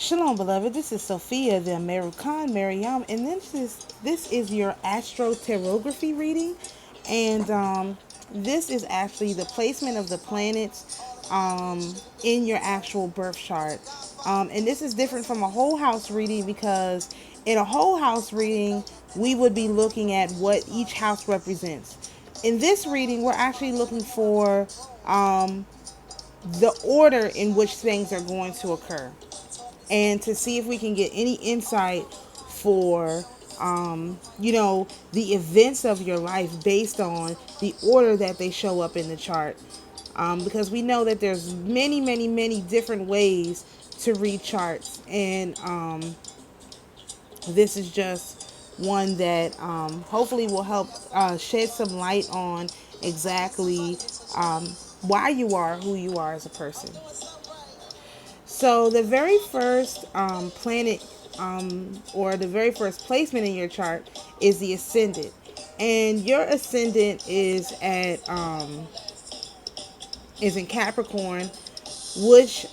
Shalom, beloved. This is Sophia, the American Mariam, and this is your AstroTarotGraphy reading, and this is actually the placement of the planets in your actual birth chart. And this is different from a whole house reading because in a whole house reading, we would be looking at what each house represents. In this reading, we're actually looking for the order in which things are going to occur, and to see if we can get any insight for the events of your life based on the order that they show up in the chart, because we know that there's many different ways to read charts, and this is just one that hopefully will help shed some light on exactly why you are who you are as a person. So the very first planet, or the very first placement in your chart, is the ascendant, and your ascendant is in Capricorn, which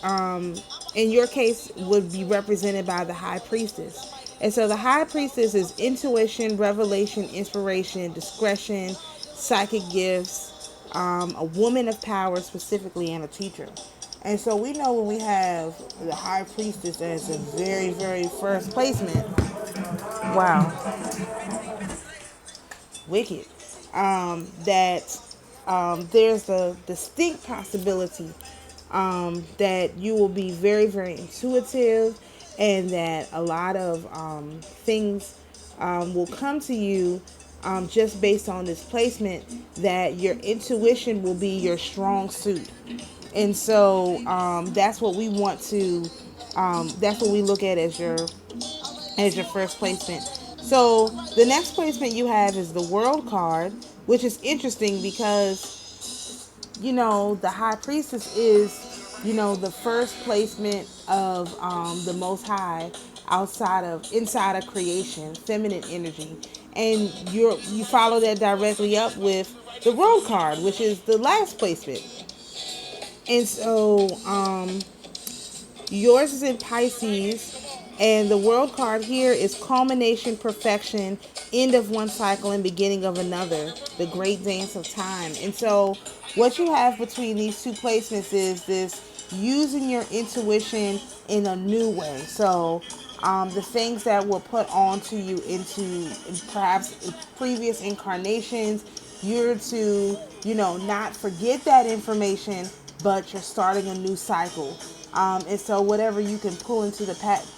in your case would be represented by the High Priestess. And so the High Priestess is intuition, revelation, inspiration, discretion, psychic gifts, a woman of power specifically, and a teacher. And so we know when we have the High Priestess as the very first placement, wow, wicked, that there's a distinct possibility that you will be very intuitive, and that a lot of things will come to you just based on this placement, that your intuition will be your strong suit. And so that's what we want to that's what we look at as your first placement. So the next placement you have is the World card, which is interesting because the High Priestess is the first placement of the Most High, inside of creation, feminine energy, and you follow that directly up with the World card, which is the last placement. And so yours is in Pisces, and the World card here is culmination, perfection, end of one cycle and beginning of another, the great dance of time. And so what you have between these two placements is this using your intuition in a new way. So the things that were put onto you into perhaps previous incarnations, you're to not forget that information, but you're starting a new cycle. And so whatever you can pull into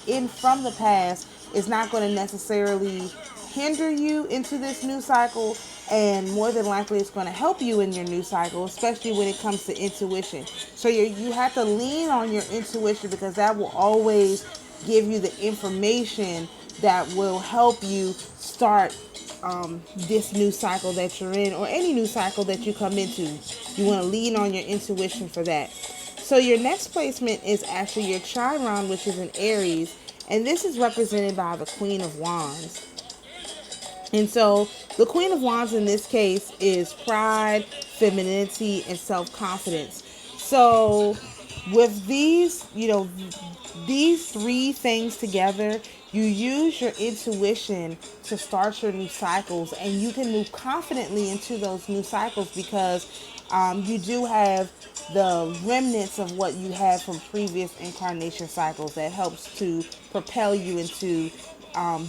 in from the past is not going to necessarily hinder you into this new cycle, and more than likely it's going to help you in your new cycle, especially when it comes to intuition. So you have to lean on your intuition, because that will always give you the information that will help you start this new cycle that you're in, or any new cycle that you come into. You want to lean on your intuition for that. So your next placement is actually your Chiron, which is in Aries, and this is represented by the Queen of Wands. And so the Queen of Wands in this case is pride, femininity, and self-confidence. So with these three things together, you use your intuition to start your new cycles, and you can move confidently into those new cycles because you do have the remnants of what you had from previous incarnation cycles that helps to propel you into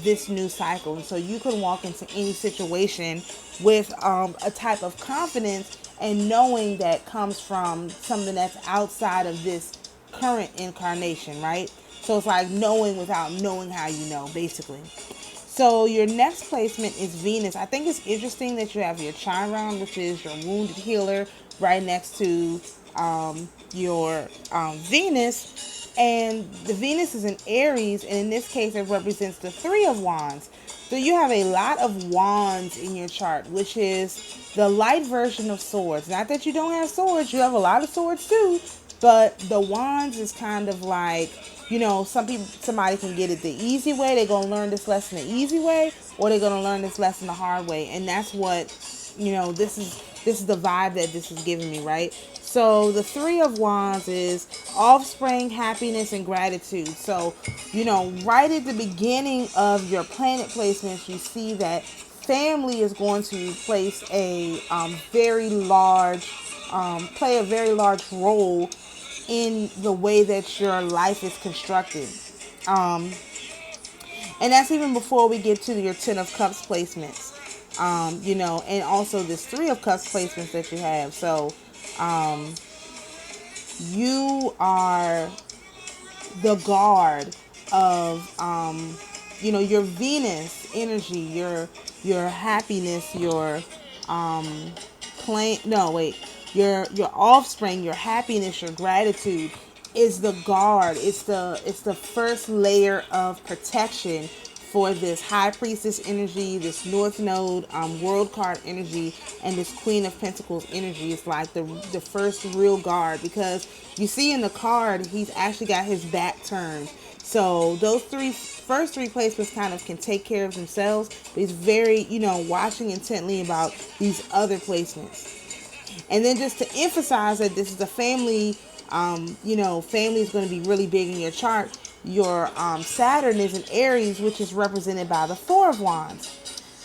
this new cycle. And so you can walk into any situation with a type of confidence and knowing that comes from something that's outside of this current incarnation, right? So it's like knowing without knowing how you know, basically. So your next placement is Venus. I think it's interesting that you have your Chiron, which is your wounded healer, right next to your Venus. And the Venus is in Aries, and in this case it represents the Three of Wands. So you have a lot of wands in your chart, which is the light version of swords. Not that you don't have swords, you have a lot of swords too, but the wands is kind of like, somebody can get it the easy way. They're going to learn this lesson the easy way, or they're going to learn this lesson the hard way. And that's what, this is the vibe that this is giving me, right? So the Three of Wands is offspring, happiness, and gratitude. So, right at the beginning of your planet placements, you see that family is going to place a very large, play a very large role in the way that your life is constructed. And that's even before we get to your Ten of Cups placements. And also this Three of Cups placements that you have. So, you are the guard of your Venus energy, your happiness, your your offspring, your happiness, your gratitude is the guard. It's the first layer of protection for this High Priestess energy, this North Node World card energy, and this Queen of Pentacles energy. Is like the first real guard, because you see in the card he's actually got his back turned. So those first three placements kind of can take care of themselves, but he's very, watching intently about these other placements. And then just to emphasize that this is a family, family is going to be really big in your chart. Your Saturn is in Aries, which is represented by the Four of Wands.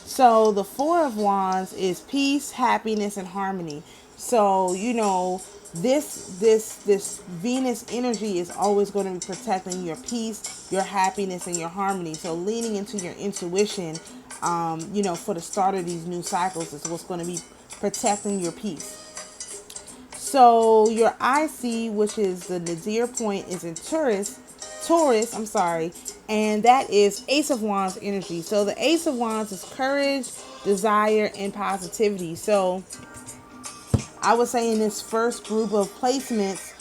So the Four of Wands is peace, happiness, and harmony. So, this Venus energy is always going to be protecting your peace, your happiness, and your harmony. So leaning into your intuition, for the start of these new cycles is what's going to be protecting your peace. So your IC, which is the Nadir point, is in Taurus, and that is Ace of Wands energy. So the Ace of Wands is courage, desire, and positivity. So I would say in this first group of placements,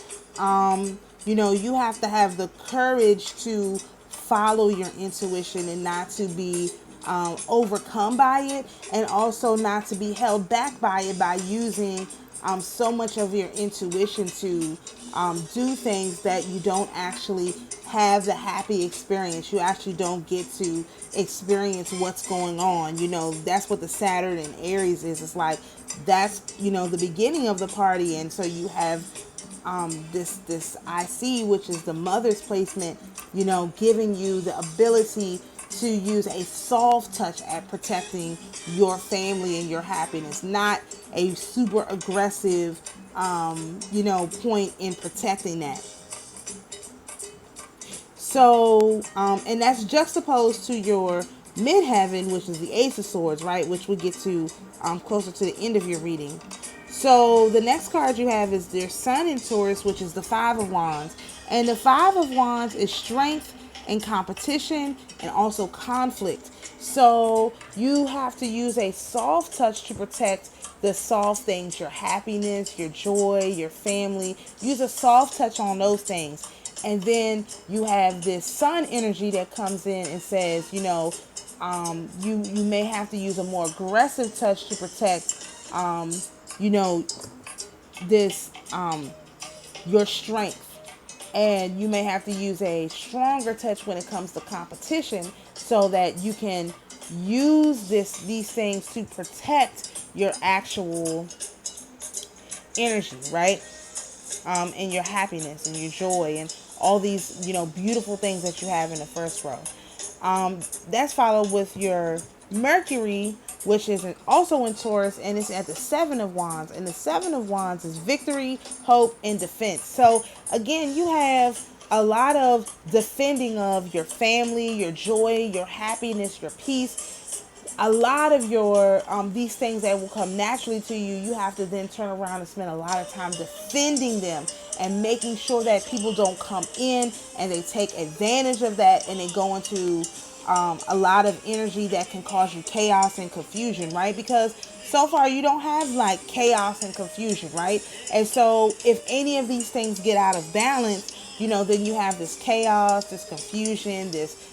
you have to have the courage to follow your intuition and not to be overcome by it, and also not to be held back by it by using so much of your intuition to do things that you don't actually have the happy experience. You actually don't get to experience what's going on. That's what the Saturn and Aries is. It's like that's the beginning of the party, and so you have this IC, which is the mother's placement, giving you the ability to use a soft touch at protecting your family and your happiness, not a super aggressive, point in protecting that. So, and that's juxtaposed to your midheaven, which is the Ace of Swords, right? Which we get to closer to the end of your reading. So the next card you have is their Sun in Taurus, which is the Five of Wands. And the Five of Wands is strength and competition and also conflict. So you have to use a soft touch to protect the soft things, your happiness, your joy, your family. Use a soft touch on those things. And then you have this Sun energy that comes in and says, you may have to use a more aggressive touch to protect this your strength, and you may have to use a stronger touch when it comes to competition, so that you can use these things to protect your actual energy, right? And your happiness and your joy and all these beautiful things that you have in the first row. That's followed with your Mercury, which is also in Taurus, and it's at the Seven of Wands. And the Seven of Wands is victory, hope, and defense. So again, you have a lot of defending of your family, your joy, your happiness, your peace. A lot of your these things that will come naturally to you, you have to then turn around and spend a lot of time defending them and making sure that people don't come in and they take advantage of that, and they go into a lot of energy that can cause you chaos and confusion, right? Because so far you don't have like chaos and confusion, right? And so if any of these things get out of balance, then you have this chaos, this confusion, this,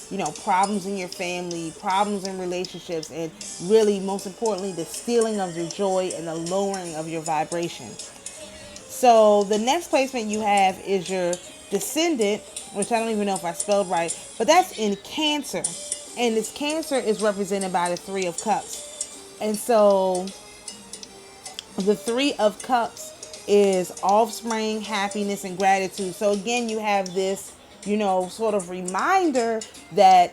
problems in your family, problems in relationships, and really, most importantly, the stealing of your joy and the lowering of your vibration. So the next placement you have is your Descendant, which I don't even know if I spelled right, but that's in Cancer. And this Cancer is represented by the Three of Cups. And so the Three of Cups is offspring, happiness, and gratitude. So again, you have this, sort of reminder that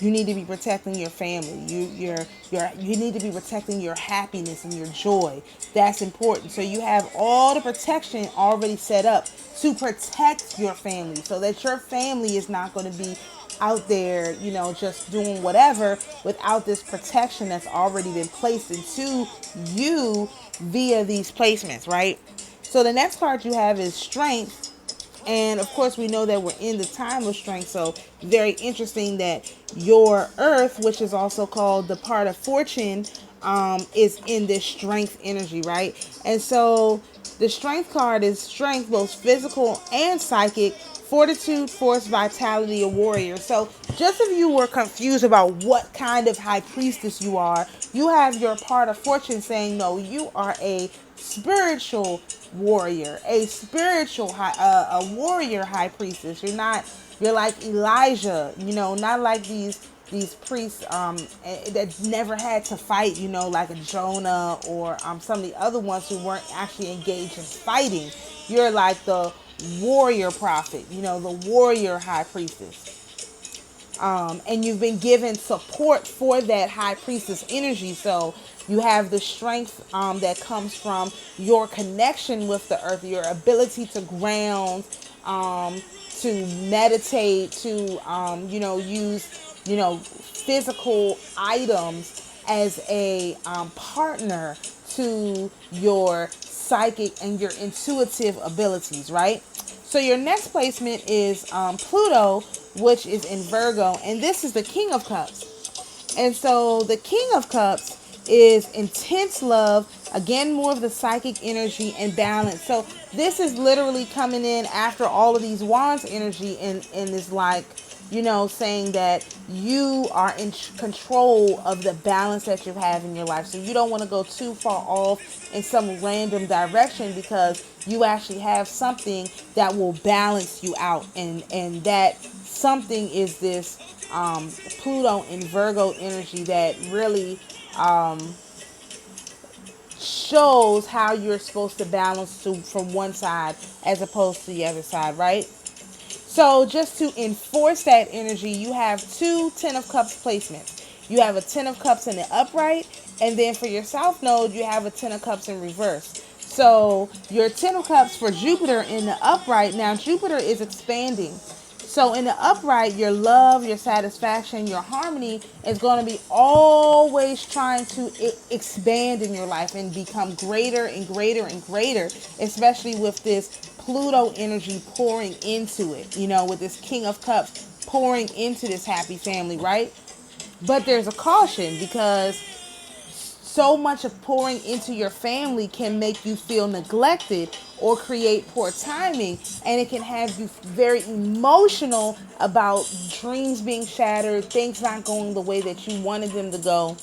you need to be protecting your family. You need to be protecting your happiness and your joy. That's important. So you have all the protection already set up to protect your family, so that your family is not going to be out there, just doing whatever without this protection that's already been placed into you via these placements, right? So the next card you have is strength. And of course, we know that we're in the time of strength. So very interesting that your earth, which is also called the part of fortune, is in this strength energy, right? And so the strength card is strength, both physical and psychic, fortitude, force, vitality, a warrior. So just if you were confused about what kind of high priestess you are, you have your part of fortune saying, no, you are a spiritual warrior, a spiritual a warrior high priestess. You're like Elijah, not like these priests that never had to fight, like a Jonah or some of the other ones who weren't actually engaged in fighting. You're like the warrior prophet, the warrior high priestess. And you've been given support for that high priestess energy. So you have the strength that comes from your connection with the earth, your ability to ground, to meditate, to use physical items as a partner to your psychic and your intuitive abilities, right? So your next placement is Pluto, which is in Virgo, and this is the King of Cups. And so the King of Cups is intense love, again, more of the psychic energy and balance. So this is literally coming in after all of these wands energy and is like, saying that you are in control of the balance that you have in your life. So you don't want to go too far off in some random direction, because you actually have something that will balance you out. And that something is this Pluto in Virgo energy that really shows how you're supposed to balance from one side as opposed to the other side, right? So just to enforce that energy, you have two Ten of Cups placements. You have a Ten of Cups in the upright, and then for your South Node, you have a Ten of Cups in reverse. So your Ten of Cups for Jupiter in the upright, now Jupiter is expanding. So in the upright, your love, your satisfaction, your harmony is going to be always trying to expand in your life and become greater and greater and greater, especially with this Pluto energy pouring into it, with this King of Cups pouring into this happy family, right? But there's a caution, because so much of pouring into your family can make you feel neglected or create poor timing, and it can have you very emotional about dreams being shattered, things not going the way that you wanted them to go,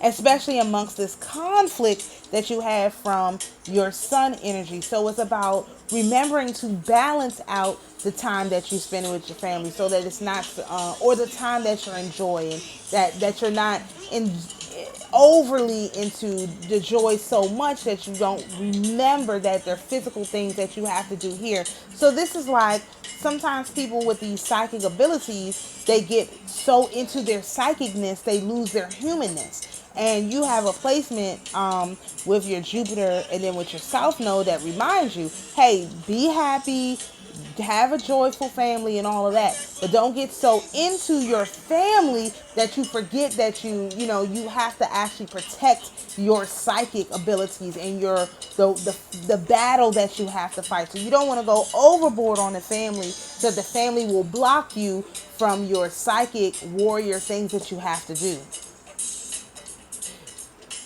especially amongst this conflict that you have from your sun energy. So it's about remembering to balance out the time that you spend with your family, so that it's not or the time that you're enjoying, that you're not overly into the joy so much that you don't remember that there are physical things that you have to do here. So this is like, sometimes people with these psychic abilities, they get so into their psychicness, they lose their humanness. And you have a placement with your Jupiter and then with your South Node that reminds you, hey, be happy, have a joyful family and all of that, but don't get so into your family that you forget that you have to actually protect your psychic abilities and the battle that you have to fight. So you don't want to go overboard on the family, so the family will block you from your psychic warrior things that you have to do.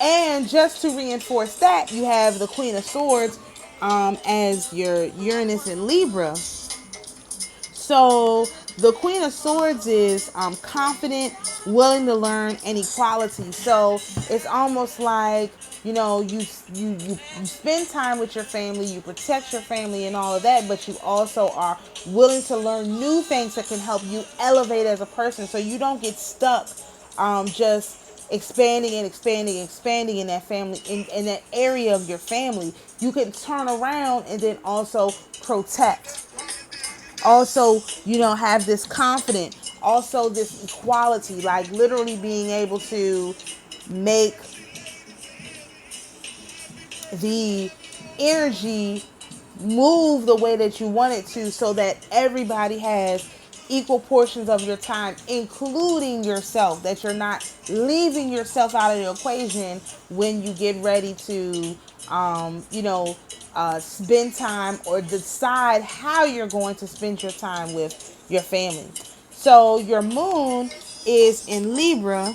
And just to reinforce that, you have the Queen of Swords as your Uranus in Libra. So the Queen of Swords is confident, willing to learn, and equality. So it's almost like, you spend time with your family, you protect your family and all of that, but you also are willing to learn new things that can help you elevate as a person, so you don't get stuck just expanding and expanding and expanding in that family, in that area of your family, you can turn around and then also protect. Also, have this confidence, also this equality, like literally being able to make the energy move the way that you want it to, so that everybody has equal portions of your time, including yourself, that you're not leaving yourself out of the equation when you get ready to spend time or decide how you're going to spend your time with your family. So your moon is in Libra,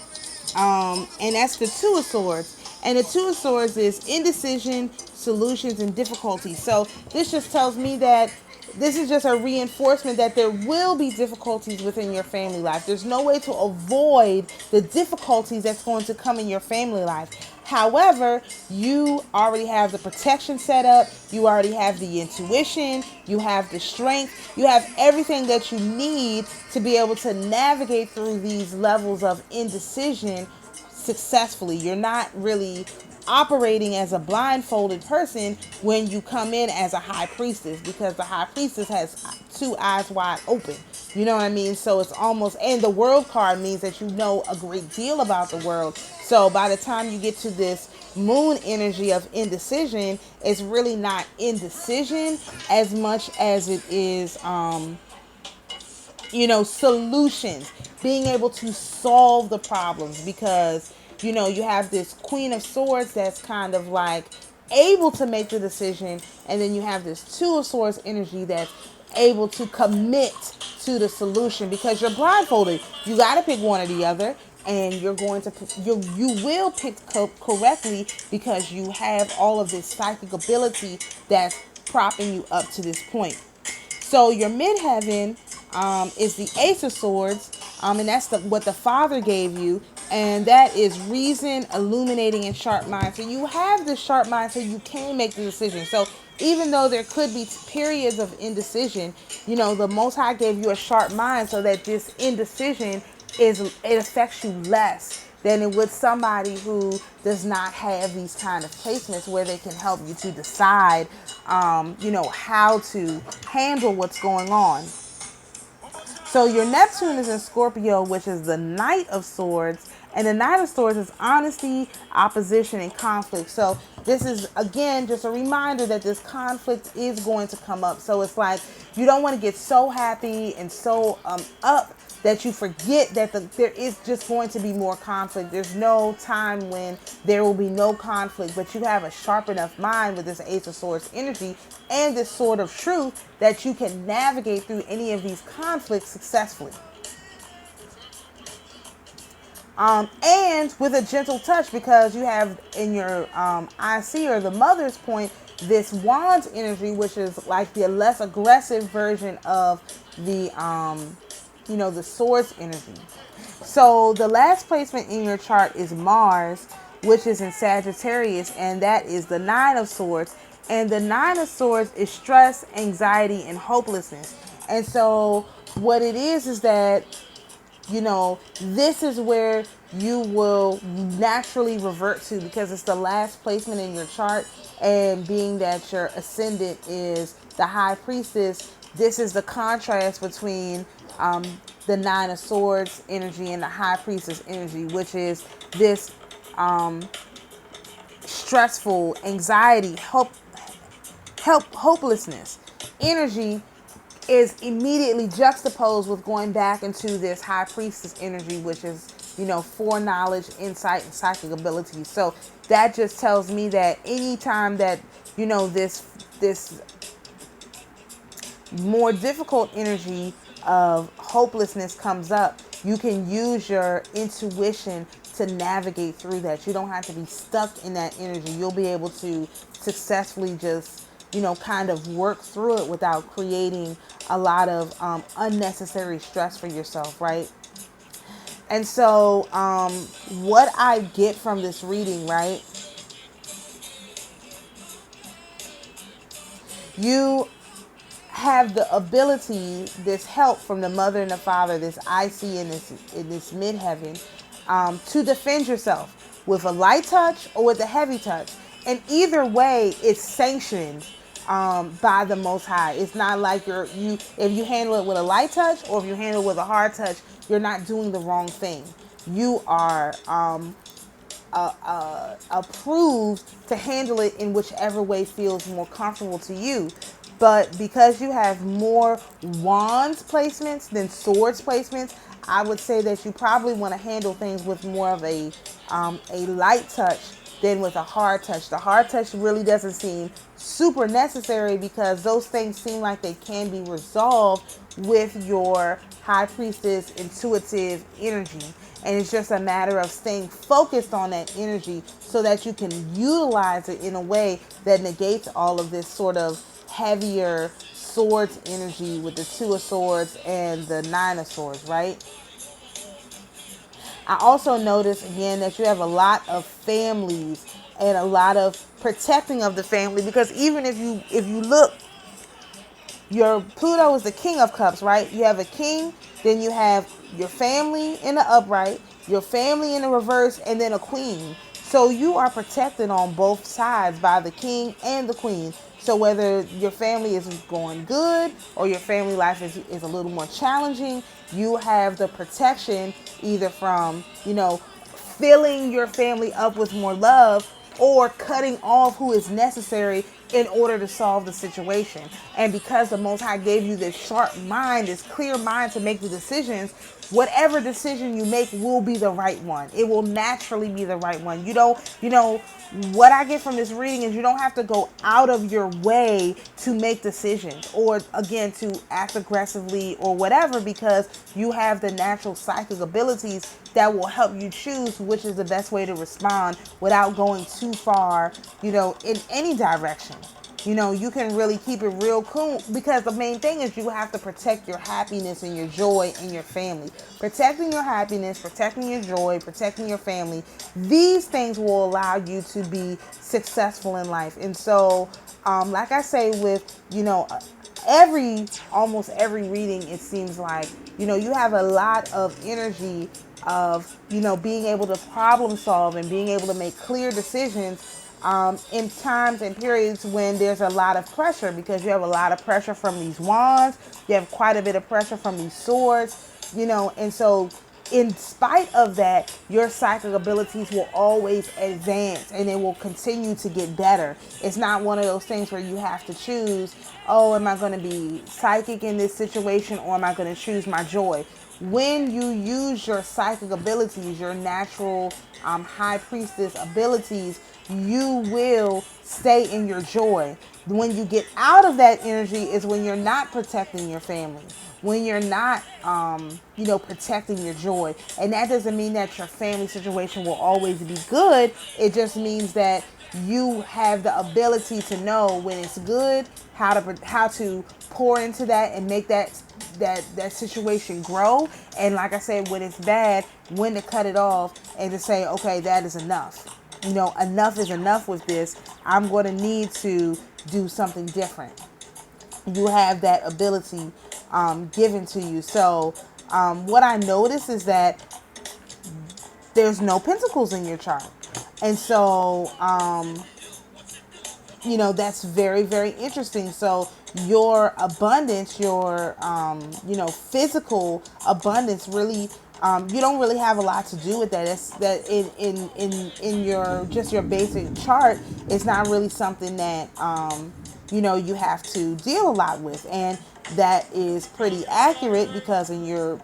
and that's the Two of Swords. And the Two of Swords is indecision, solutions, and difficulties. So this just tells me that this is just a reinforcement that there will be difficulties within your family life. There's no way to avoid the difficulties that's going to come in your family life. However, you already have the protection set up. You already have the intuition. You have the strength. You have everything that you need to be able to navigate through these levels of indecision successfully. You're not really operating as a blindfolded person when you come in as a high priestess, because the high priestess has two eyes wide open. You know what I mean? So it's almost, and the world card means that you know a great deal about the world. So by the time you get to this moon energy of indecision, it's really not indecision as much as it is solutions, being able to solve the problems, because you have this Queen of Swords that's kind of like able to make the decision, and then you have this Two of Swords energy that's able to commit to the solution, because you're blindfolded. You got to pick one or the other, and you're going to you will pick correctly, because you have all of this psychic ability that's propping you up to this point. So your midheaven is the Ace of Swords, and that's what the Father gave you, and that is reason, illuminating, and sharp mind. So you have this sharp mind, so you can make the decision. So even though there could be periods of indecision, the Most High gave you a sharp mind, so that this indecision it affects you less than it would somebody who does not have these kind of placements where they can help you to decide, how to handle what's going on. So your Neptune is in Scorpio, which is the Knight of Swords. And the Knight of Swords is honesty, opposition, and conflict. So this is, again, just a reminder that this conflict is going to come up. So it's like you don't want to get so happy and so up that you forget that there is just going to be more conflict. There's no time when there will be no conflict, but you have a sharp enough mind with this Ace of Swords energy and this Sword of Truth that you can navigate through any of these conflicts successfully. And with a gentle touch, because you have in your IC, or the Mother's point, this Wands energy, which is like the less aggressive version of the the Swords energy. So the last placement in your chart is Mars, which is in Sagittarius, and that is the Nine of Swords. And the Nine of Swords is stress, anxiety, and hopelessness. And so what it is that this is where you will naturally revert to, because it's the last placement in your chart, and being that your ascendant is the High Priestess, this is the contrast between the Nine of Swords energy and the High Priestess energy, which is this stressful, anxiety, hopelessness energy is immediately juxtaposed with going back into this High Priestess energy, which is, foreknowledge, insight, and psychic abilities. So that just tells me that anytime that, this more difficult energy of hopelessness comes up, you can use your intuition to navigate through that. You don't have to be stuck in that energy. You'll be able to successfully just kind of work through it without creating a lot of unnecessary stress for yourself, right? And so what I get from this reading, right? You have the ability, this help from the Mother and the Father, this IC in this midheaven, to defend yourself with a light touch or with a heavy touch. And either way, it's sanctioned by the Most High. It's not like if you handle it with a light touch or if you handle it with a hard touch, you're not doing the wrong thing. You are approved to handle it in whichever way feels more comfortable to you. But because you have more wands placements than swords placements, I would say that you probably want to handle things with more of a light touch than with a hard touch. The hard touch really doesn't seem super necessary because those things seem like they can be resolved with your high priestess intuitive energy. And it's just a matter of staying focused on that energy so that you can utilize it in a way that negates all of this sort of heavier swords energy with the Two of Swords and the Nine of Swords, right? I also notice again that you have a lot of families and a lot of protecting of the family, because even if you look, your Pluto is the King of Cups, right? You have a king, then you have your family in the upright, your family in the reverse, and then a queen. So you are protected on both sides by the king and the queen. So whether your family is going good or your family life is a little more challenging, you have the protection either from, filling your family up with more love or cutting off who is necessary in order to solve the situation. And because the Most High gave you this sharp mind, this clear mind to make the decisions, whatever decision you make will be the right one. It will naturally be the right one. What I get from this reading is you don't have to go out of your way to make decisions or, again, to act aggressively or whatever, because you have the natural psychic abilities that will help you choose which is the best way to respond without going too far, in any direction. You can really keep it real cool, because the main thing is you have to protect your happiness and your joy and your family. Protecting your happiness, protecting your joy, protecting your family. These things will allow you to be successful in life. And so, like I say, with, almost every reading, it seems like, you have a lot of energy of, being able to problem solve and being able to make clear decisions in times and periods when there's a lot of pressure, because you have a lot of pressure from these wands, you have quite a bit of pressure from these swords, and so in spite of that, your psychic abilities will always advance and it will continue to get better. It's not one of those things where you have to choose, oh, am I going to be psychic in this situation or am I going to choose my joy? When you use your psychic abilities, your natural high priestess abilities, you will stay in your joy. When you get out of that energy is when you're not protecting your family, when you're not, protecting your joy. And that doesn't mean that your family situation will always be good. It just means that you have the ability to know when it's good, how to pour into that and make that situation grow. And like I said, when it's bad, when to cut it off and to say, okay, that is enough. Enough is enough with this. I'm going to need to do something different. You have that ability given to you. So what I notice is that there's no pentacles in your chart. And so, that's very, very interesting. So your abundance, your, physical abundance really, you don't really have a lot to do with that. It's that in your, just your basic chart, it's not really something that, you have to deal a lot with. And that is pretty accurate because in your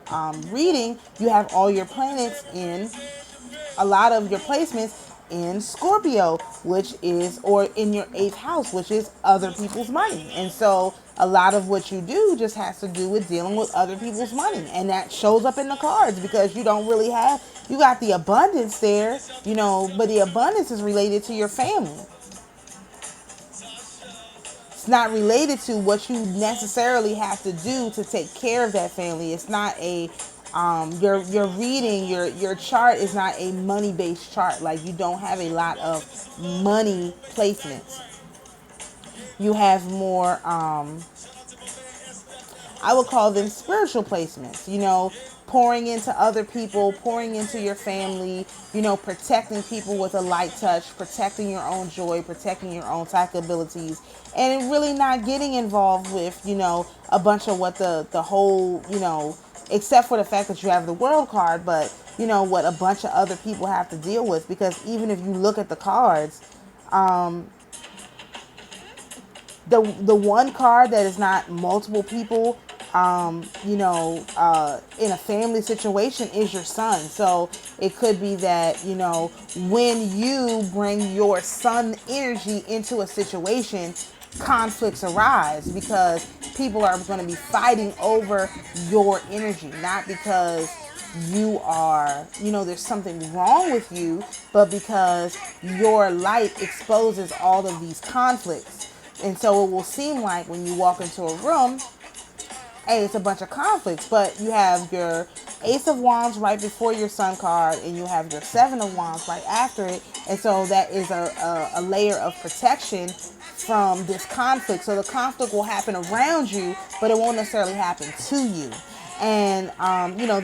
reading, you have all your planets in a lot of your placements in Scorpio, which is, or in your 8th house, which is other people's money. And so a lot of what you do just has to do with dealing with other people's money. And that shows up in the cards because you don't really have, you got the abundance there, but the abundance is related to your family. It's not related to what you necessarily have to do to take care of that family. It's not a your reading, your chart is not a money-based chart. Like, you don't have a lot of money placements. You have more I would call them spiritual placements, pouring into other people, pouring into your family, protecting people with a light touch, protecting your own joy, protecting your own psychic abilities, and really not getting involved with, a bunch of what the whole, except for the fact that you have the world card, but what a bunch of other people have to deal with. Because even if you look at the cards, the one card that is not multiple people, in a family situation is your son. So it could be that, when you bring your son energy into a situation, conflicts arise because people are going to be fighting over your energy, not because you are, there's something wrong with you, but because your light exposes all of these conflicts. And so it will seem like when you walk into a room, hey, it's a bunch of conflicts, but you have your Ace of Wands right before your Sun card, and you have your Seven of Wands right after it. And so that is a layer of protection from this conflict. So the conflict will happen around you, but it won't necessarily happen to you. And,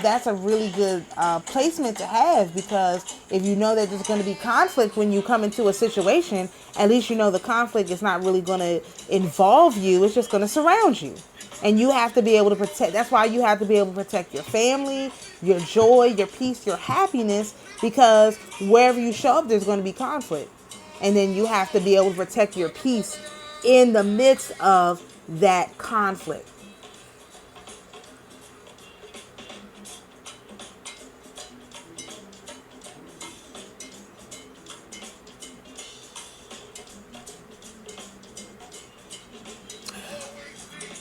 that's a really good placement to have, because if you know that there's going to be conflict when you come into a situation, at least the conflict is not really going to involve you. It's just going to surround you. And you have to be able to protect. That's why you have to be able to protect your family, your joy, your peace, your happiness, because wherever you show up, there's going to be conflict. And then you have to be able to protect your peace in the midst of that conflict.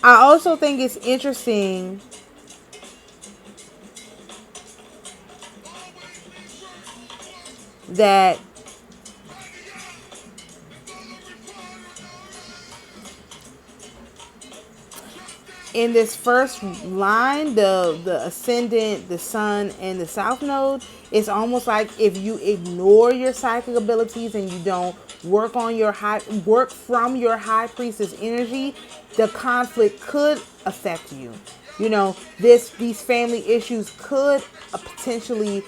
I also think it's interesting that in this first line, the ascendant, the sun, and the south node, it's almost like if you ignore your psychic abilities and you don't work from your high priestess energy, the conflict could affect you. These family issues could potentially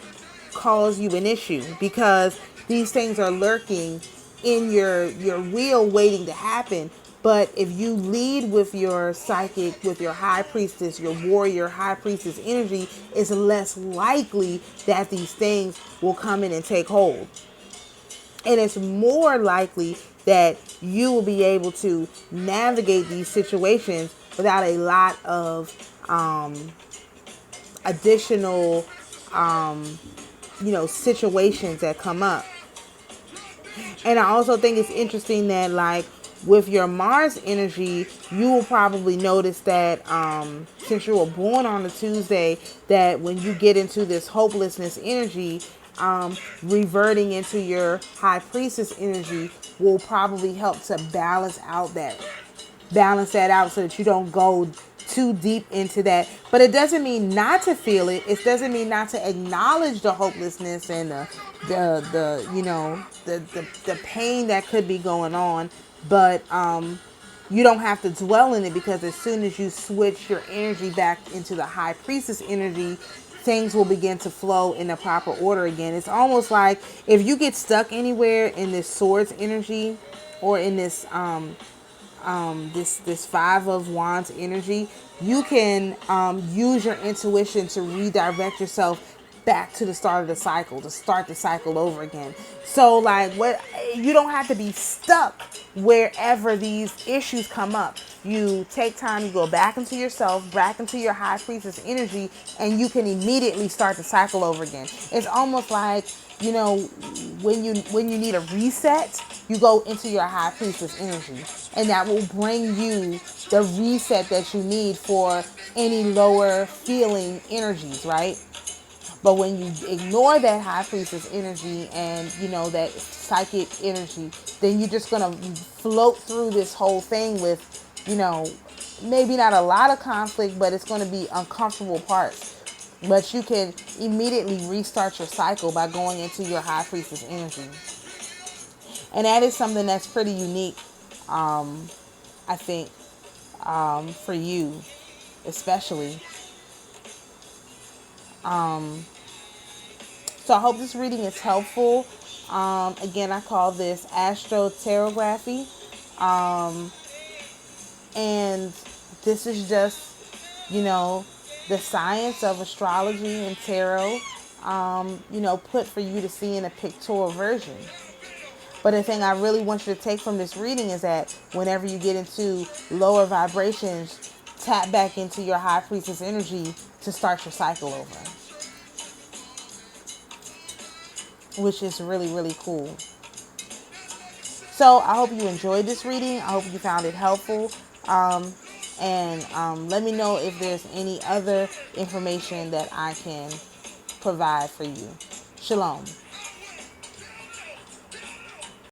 cause you an issue, because these things are lurking in your wheel waiting to happen. But if you lead with your psychic, with your high priestess, your warrior high priestess energy, it's less likely that these things will come in and take hold. And it's more likely that you will be able to navigate these situations without a lot of additional situations that come up. And I also think it's interesting that, like, with your Mars energy, you will probably notice that since you were born on a Tuesday, that when you get into this hopelessness energy, reverting into your high priestess energy will probably help to balance that out so that you don't go too deep into that. But it doesn't mean not to feel it. It doesn't mean not to acknowledge the hopelessness and the pain that could be going on. But you don't have to dwell in it, because as soon as you switch your energy back into the high priestess energy, things will begin to flow in the proper order again. It's almost like if you get stuck anywhere in this swords energy, or in this this Five of Wands energy, you can use your intuition to redirect yourself back to the start of the cycle, to start the cycle over again. So like, you don't have to be stuck wherever these issues come up. You take time, you go back into yourself, back into your high priestess energy, and you can immediately start the cycle over again. It's almost like, when you need a reset, you go into your high priestess energy, and that will bring you the reset that you need for any lower feeling energies, right? But when you ignore that high priestess energy and, that psychic energy, then you're just going to float through this whole thing with, maybe not a lot of conflict, but it's going to be uncomfortable parts. But you can immediately restart your cycle by going into your high priestess energy. And that is something that's pretty unique, I think, for you. especially. So I hope this reading is helpful. Again, I call this AstroTarotGraphy. And this is just, the science of astrology and tarot, put for you to see in a pictorial version. But the thing I really want you to take from this reading is that whenever you get into lower vibrations, tap back into your high priestess energy to start your cycle over, which is really, really cool. So I hope you enjoyed this reading. I hope you found it helpful. And let me know if there's any other information that I can provide for you. Shalom.